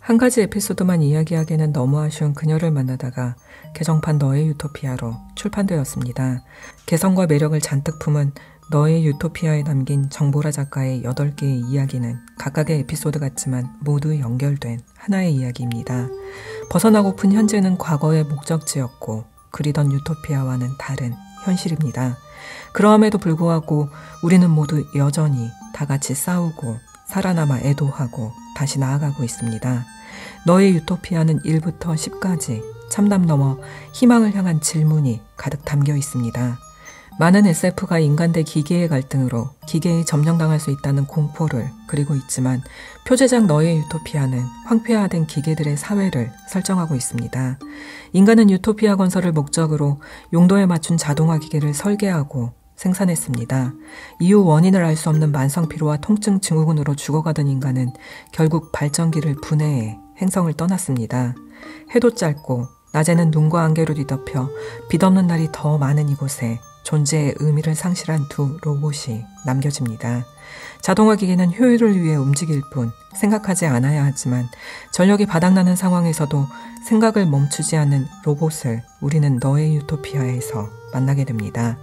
한 가지 에피소드만 이야기하기에는 너무 아쉬운 그녀를 만나다가 개정판 너의 유토피아로 출판되었습니다. 개성과 매력을 잔뜩 품은 너의 유토피아에 남긴 정보라 작가의 8개의 이야기는 각각의 에피소드 같지만 모두 연결된 하나의 이야기입니다. 벗어나고픈 현재는 과거의 목적지였고 그리던 유토피아와는 다른 현실입니다. 그러함에도 불구하고 우리는 모두 여전히 다 같이 싸우고 살아남아 애도하고 다시 나아가고 있습니다. 너의 유토피아는 1부터 10까지 참담 넘어 희망을 향한 질문이 가득 담겨 있습니다. 많은 SF가 인간 대 기계의 갈등으로 기계에 점령당할 수 있다는 공포를 그리고 있지만 표제작 너의 유토피아는 황폐화된 기계들의 사회를 설정하고 있습니다. 인간은 유토피아 건설을 목적으로 용도에 맞춘 자동화 기계를 설계하고 생산했습니다. 이후 원인을 알 수 없는 만성피로와 통증 증후군으로 죽어가던 인간은 결국 발전기를 분해해 행성을 떠났습니다. 해도 짧고 낮에는 눈과 안개로 뒤덮여 빛없는 날이 더 많은 이곳에 존재의 의미를 상실한 두 로봇이 남겨집니다. 자동화 기계는 효율을 위해 움직일 뿐 생각하지 않아야 하지만 전력이 바닥나는 상황에서도 생각을 멈추지 않는 로봇을 우리는 너의 유토피아에서 만나게 됩니다.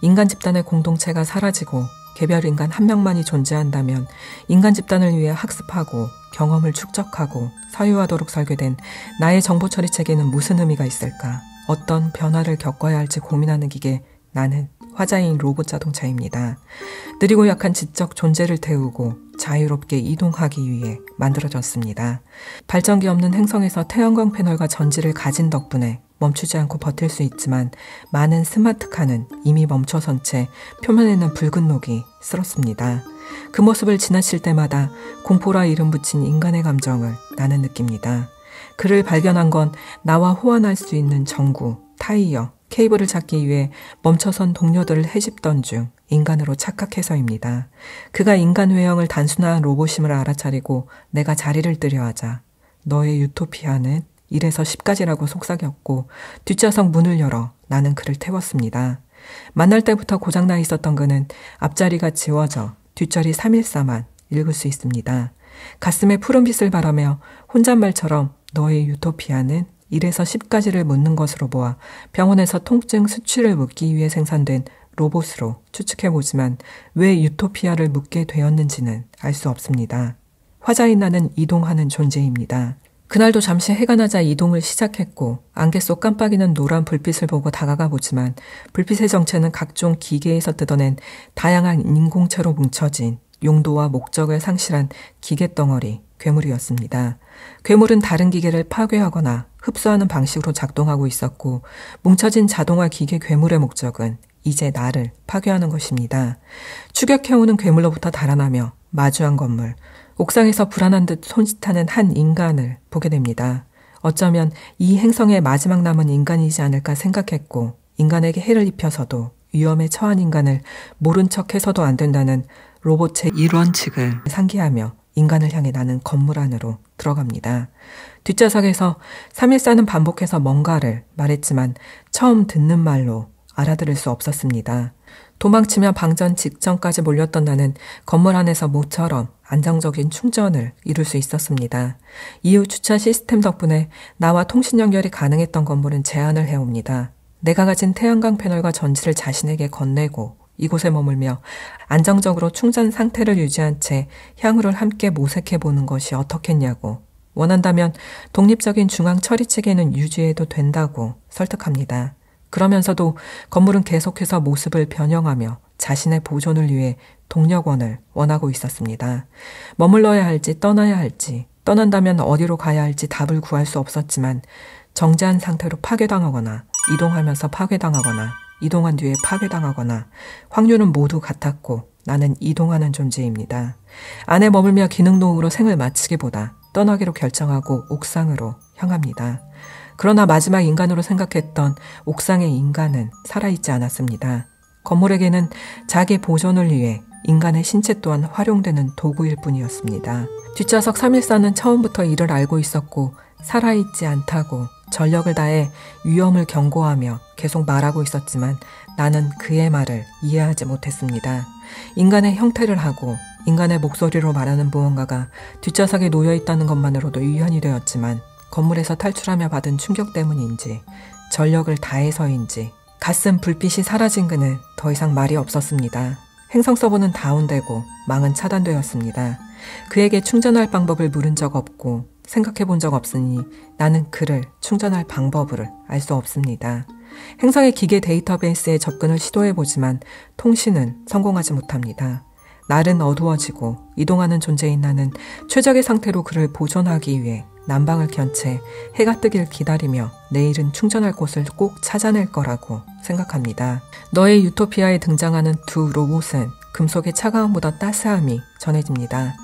인간 집단의 공동체가 사라지고 개별 인간 한 명만이 존재한다면 인간 집단을 위해 학습하고 경험을 축적하고 사유하도록 설계된 나의 정보 처리 체계는 무슨 의미가 있을까? 어떤 변화를 겪어야 할지 고민하는 기계 나는 화자인 로봇 자동차입니다. 느리고 약한 지적 존재를 태우고 자유롭게 이동하기 위해 만들어졌습니다. 발전기 없는 행성에서 태양광 패널과 전지를 가진 덕분에 멈추지 않고 버틸 수 있지만 많은 스마트카는 이미 멈춰선 채 표면에는 붉은 녹이 쓸었습니다. 그 모습을 지나칠 때마다 공포라 이름 붙인 인간의 감정을 나는 느낍니다. 그를 발견한 건 나와 호환할 수 있는 전구, 타이어, 케이블을 찾기 위해 멈춰선 동료들을 헤집던 중 인간으로 착각해서입니다. 그가 인간 외형을 단순한 로봇임을 알아차리고 내가 자리를 뜨려 하자 너의 유토피아는 1에서 10까지라고 속삭였고 뒷좌석 문을 열어 나는 그를 태웠습니다. 만날 때부터 고장나 있었던 그는 앞자리가 지워져 뒷자리 314만 읽을 수 있습니다. 가슴에 푸른빛을 바라며 혼잣말처럼 너의 유토피아는 1에서 10까지를 묻는 것으로 보아 병원에서 통증 수치를 묻기 위해 생산된 로봇으로 추측해보지만 왜 유토피아를 묻게 되었는지는 알 수 없습니다. 화자인 나는 이동하는 존재입니다. 그날도 잠시 해가 나자 이동을 시작했고 안개 속 깜빡이는 노란 불빛을 보고 다가가 보지만 불빛의 정체는 각종 기계에서 뜯어낸 다양한 인공체로 뭉쳐진 용도와 목적을 상실한 기계덩어리, 괴물이었습니다. 괴물은 다른 기계를 파괴하거나 흡수하는 방식으로 작동하고 있었고 뭉쳐진 자동화 기계 괴물의 목적은 이제 나를 파괴하는 것입니다. 추격해오는 괴물로부터 달아나며 마주한 건물, 옥상에서 불안한 듯 손짓하는 한 인간을 보게 됩니다. 어쩌면 이 행성의 마지막 남은 인간이지 않을까 생각했고 인간에게 해를 입혀서도 위험에 처한 인간을 모른 척해서도 안 된다는 로봇의 일원칙을 상기하며 인간을 향해 나는 건물 안으로 들어갑니다. 뒷좌석에서 314는 반복해서 뭔가를 말했지만 처음 듣는 말로 알아들을 수 없었습니다. 도망치며 방전 직전까지 몰렸던 나는 건물 안에서 모처럼 안정적인 충전을 이룰 수 있었습니다. 이후 주차 시스템 덕분에 나와 통신 연결이 가능했던 건물은 제안을 해옵니다. 내가 가진 태양광 패널과 전지를 자신에게 건네고 이곳에 머물며 안정적으로 충전 상태를 유지한 채 향후를 함께 모색해보는 것이 어떻겠냐고 원한다면 독립적인 중앙 처리 체계는 유지해도 된다고 설득합니다. 그러면서도 건물은 계속해서 모습을 변형하며 자신의 보존을 위해 동력원을 원하고 있었습니다. 머물러야 할지 떠나야 할지 떠난다면 어디로 가야 할지 답을 구할 수 없었지만 정지한 상태로 파괴당하거나 이동하면서 파괴당하거나 이동한 뒤에 파괴당하거나 확률은 모두 같았고 나는 이동하는 존재입니다. 안에 머물며 기능 노후로 생을 마치기보다 떠나기로 결정하고 옥상으로 향합니다. 그러나 마지막 인간으로 생각했던 옥상의 인간은 살아있지 않았습니다. 건물에게는 자기 보존을 위해 인간의 신체 또한 활용되는 도구일 뿐이었습니다. 뒷좌석 314는 처음부터 이를 알고 있었고 살아있지 않다고 전력을 다해 위험을 경고하며 계속 말하고 있었지만 나는 그의 말을 이해하지 못했습니다. 인간의 형태를 하고 인간의 목소리로 말하는 무언가가 뒷좌석에 놓여 있다는 것만으로도 유현이 되었지만 건물에서 탈출하며 받은 충격 때문인지 전력을 다해서인지 가슴 불빛이 사라진 그는 더 이상 말이 없었습니다. 행성 서버는 다운되고 망은 차단되었습니다. 그에게 충전할 방법을 물은 적 없고 생각해 본 적 없으니 나는 그를 충전할 방법을 알 수 없습니다. 행성의 기계 데이터베이스에 접근을 시도해보지만 통신은 성공하지 못합니다. 날은 어두워지고 이동하는 존재인 나는 최적의 상태로 그를 보존하기 위해 난방을 켠 채 해가 뜨길 기다리며 내일은 충전할 곳을 꼭 찾아낼 거라고 생각합니다. 너의 유토피아에 등장하는 두 로봇은 금속의 차가움보다 따스함이 전해집니다.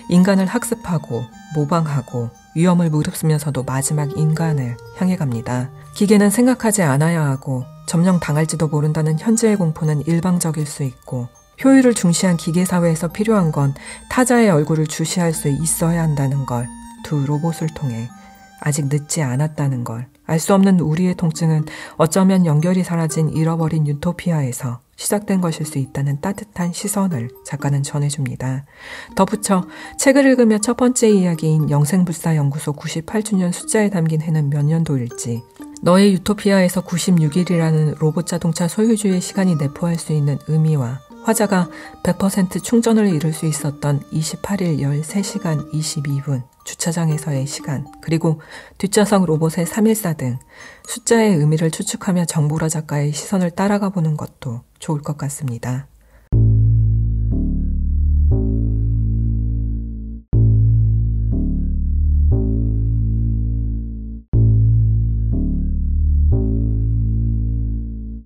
인간을 학습하고 모방하고 위험을 무릅쓰면서도 마지막 인간을 향해 갑니다. 기계는 생각하지 않아야 하고 점령 당할지도 모른다는 현재의 공포는 일방적일 수 있고 효율을 중시한 기계사회에서 필요한 건 타자의 얼굴을 주시할 수 있어야 한다는 걸 두 로봇을 통해 아직 늦지 않았다는 걸 알 수 없는 우리의 통증은 어쩌면 연결이 사라진 잃어버린 유토피아에서 시작된 것일 수 있다는 따뜻한 시선을 작가는 전해줍니다. 덧붙여 책을 읽으며 첫 번째 이야기인 영생불사연구소 98주년 숫자에 담긴 해는 몇 년도일지, 너의 유토피아에서 96일이라는 로봇 자동차 소유주의 시간이 내포할 수 있는 의미와 화자가 100% 충전을 이룰 수 있었던 28일 13시간 22분 주차장에서의 시간, 그리고 뒷좌석 로봇의 314 등 숫자의 의미를 추측하며 정보라 작가의 시선을 따라가 보는 것도 좋을 것 같습니다.